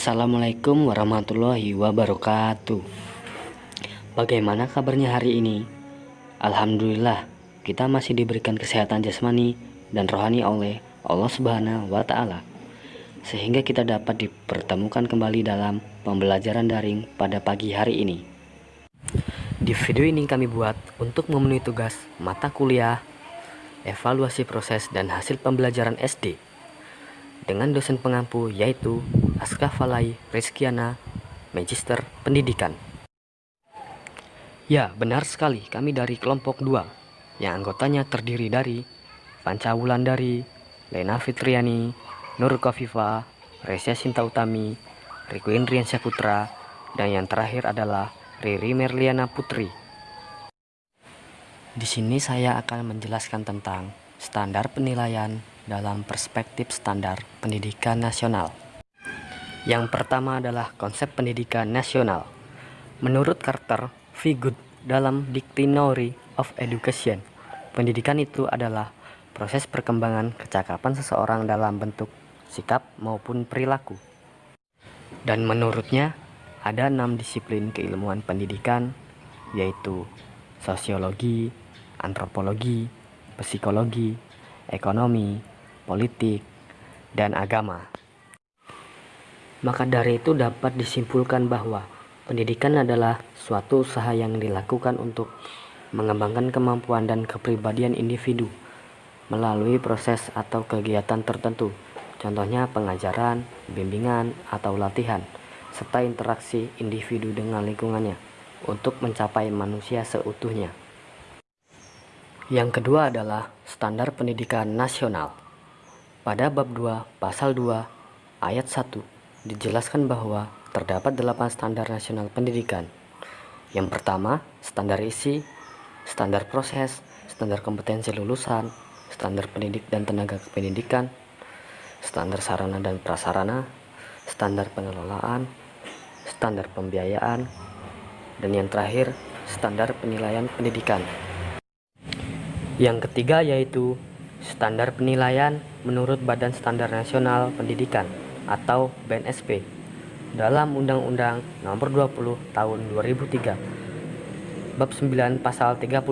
Assalamualaikum warahmatullahi wabarakatuh. Bagaimana kabarnya hari ini? Alhamdulillah, kita masih diberikan kesehatan jasmani dan rohani oleh Allah Subhanahu wa Ta'ala, sehingga kita dapat dipertemukan kembali dalam pembelajaran daring pada pagi hari ini. Di video ini kami buat untuk memenuhi tugas mata kuliah, evaluasi proses dan hasil pembelajaran SD dengan dosen pengampu yaitu Askafalai Rizkiana, Magister Pendidikan. Ya, benar sekali, kami dari kelompok 2 yang anggotanya terdiri dari Panca Wulandari, Lena Fitriani, Nur Kofifa, Resya Sinta Utami, Riku Indrian Syaputra, dan yang terakhir adalah Riri Merliana Putri. Di sini saya akan menjelaskan tentang standar penilaian dalam perspektif standar pendidikan nasional. Yang pertama adalah konsep pendidikan nasional. Menurut Carter V. Good dalam Dictionary of Education, pendidikan itu adalah proses perkembangan kecakapan seseorang dalam bentuk sikap maupun perilaku. Dan menurutnya ada 6 disiplin keilmuan pendidikan, yaitu sosiologi, antropologi, psikologi, ekonomi, politik, dan agama. Maka dari itu dapat disimpulkan bahwa pendidikan adalah suatu usaha yang dilakukan untuk mengembangkan kemampuan dan kepribadian individu melalui proses atau kegiatan tertentu, contohnya pengajaran, bimbingan, atau latihan, serta interaksi individu dengan lingkungannya untuk mencapai manusia seutuhnya. Yang kedua adalah standar pendidikan nasional. Pada bab 2 pasal 2 ayat 1 dijelaskan bahwa terdapat 8 standar nasional pendidikan. Yang pertama, standar isi, standar proses, standar kompetensi lulusan, standar pendidik dan tenaga kependidikan, standar sarana dan prasarana, standar pengelolaan, standar pembiayaan, dan yang terakhir, standar penilaian pendidikan. Yang ketiga yaitu standar penilaian menurut Badan Standar Nasional Pendidikan atau BNSP dalam Undang-Undang Nomor 20 Tahun 2003. Bab 9 Pasal 35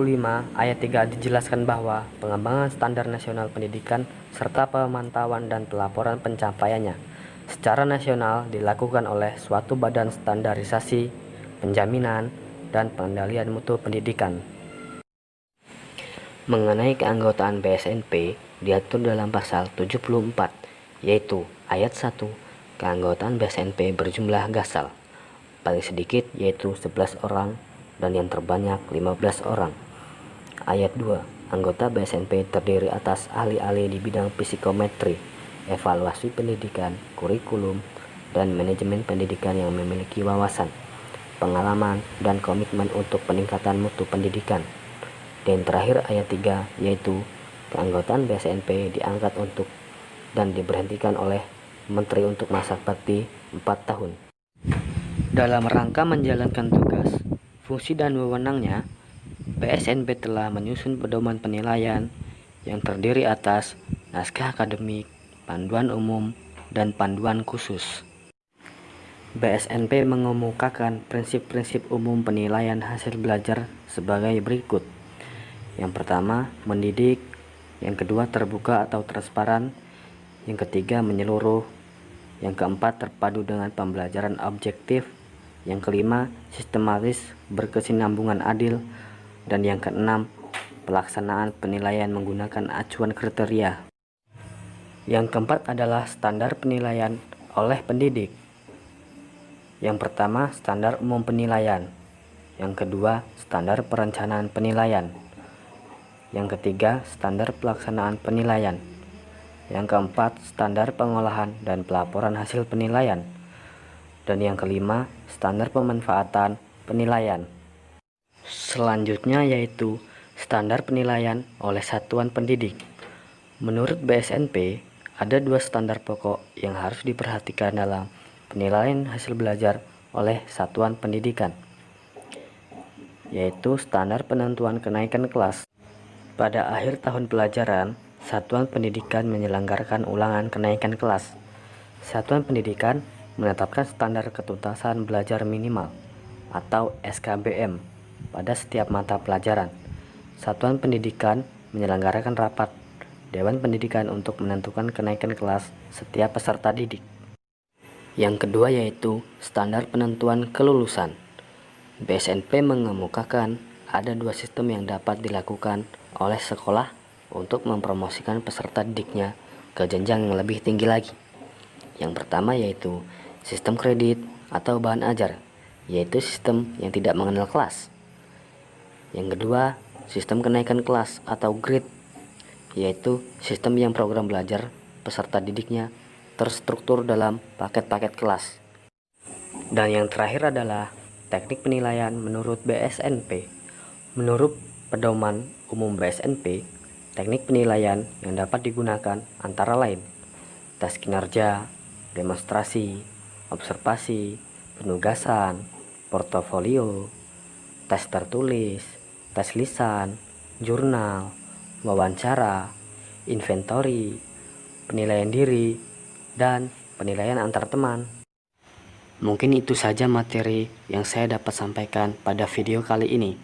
Ayat 3 dijelaskan bahwa pengembangan standar nasional pendidikan serta pemantauan dan pelaporan pencapaiannya secara nasional dilakukan oleh suatu badan standarisasi, penjaminan, dan pengendalian mutu pendidikan. Mengenai keanggotaan BSNP diatur dalam pasal 74, yaitu ayat 1, keanggotaan BSNP berjumlah gasal, paling sedikit yaitu 11 orang dan yang terbanyak 15 orang. Ayat 2, anggota BSNP terdiri atas ahli-ahli di bidang psikometri, evaluasi pendidikan, kurikulum, dan manajemen pendidikan yang memiliki wawasan, pengalaman, dan komitmen untuk peningkatan mutu pendidikan. Dan terakhir ayat 3 yaitu keanggotaan BSNP diangkat untuk dan diberhentikan oleh Menteri untuk masa bakti 4 tahun. Dalam rangka menjalankan tugas, fungsi dan wewenangnya, BSNP telah menyusun pedoman penilaian yang terdiri atas naskah akademik, panduan umum, dan panduan khusus. BSNP mengemukakan prinsip-prinsip umum penilaian hasil belajar sebagai berikut. Yang pertama, mendidik. Yang kedua, terbuka atau transparan. Yang ketiga, menyeluruh. Yang keempat, terpadu dengan pembelajaran objektif. Yang kelima, sistematis, berkesinambungan, adil. Dan yang keenam, pelaksanaan penilaian menggunakan acuan kriteria. Yang keempat adalah standar penilaian oleh pendidik. Yang pertama, standar umum penilaian. Yang kedua, standar perencanaan penilaian. Yang ketiga, standar pelaksanaan penilaian. Yang keempat, standar pengolahan dan pelaporan hasil penilaian. Dan yang kelima, standar pemanfaatan penilaian. Selanjutnya yaitu standar penilaian oleh satuan pendidik. Menurut BSNP, ada 2 standar pokok yang harus diperhatikan dalam penilaian hasil belajar oleh satuan pendidikan, yaitu standar penentuan kenaikan kelas. Pada akhir tahun pelajaran, satuan pendidikan menyelenggarakan ulangan kenaikan kelas. Satuan pendidikan menetapkan standar ketuntasan belajar minimal atau SKBM pada setiap mata pelajaran. Satuan pendidikan menyelenggarakan rapat Dewan Pendidikan untuk menentukan kenaikan kelas setiap peserta didik. Yang kedua yaitu standar penentuan kelulusan. BSNP mengemukakan ada dua sistem yang dapat dilakukan oleh sekolah untuk mempromosikan peserta didiknya ke jenjang yang lebih tinggi lagi. Yang pertama yaitu sistem kredit atau bahan ajar, yaitu sistem yang tidak mengenal kelas. Yang kedua, sistem kenaikan kelas atau grade, yaitu sistem yang program belajar peserta didiknya terstruktur dalam paket-paket kelas. Dan yang terakhir adalah teknik penilaian menurut BSNP. Menurut Pedoman Umum BSNP, teknik penilaian yang dapat digunakan antara lain tes kinerja, demonstrasi, observasi, penugasan, portofolio, tes tertulis, tes lisan, jurnal, wawancara, inventory, penilaian diri, dan penilaian antar teman. Mungkin itu saja materi yang saya dapat sampaikan pada video kali ini.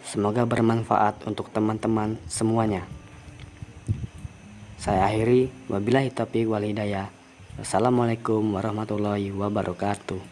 Semoga bermanfaat untuk teman-teman semuanya. Saya akhiri, wabillahi taufiq wal hidayah. Wassalamualaikum warahmatullahi wabarakatuh.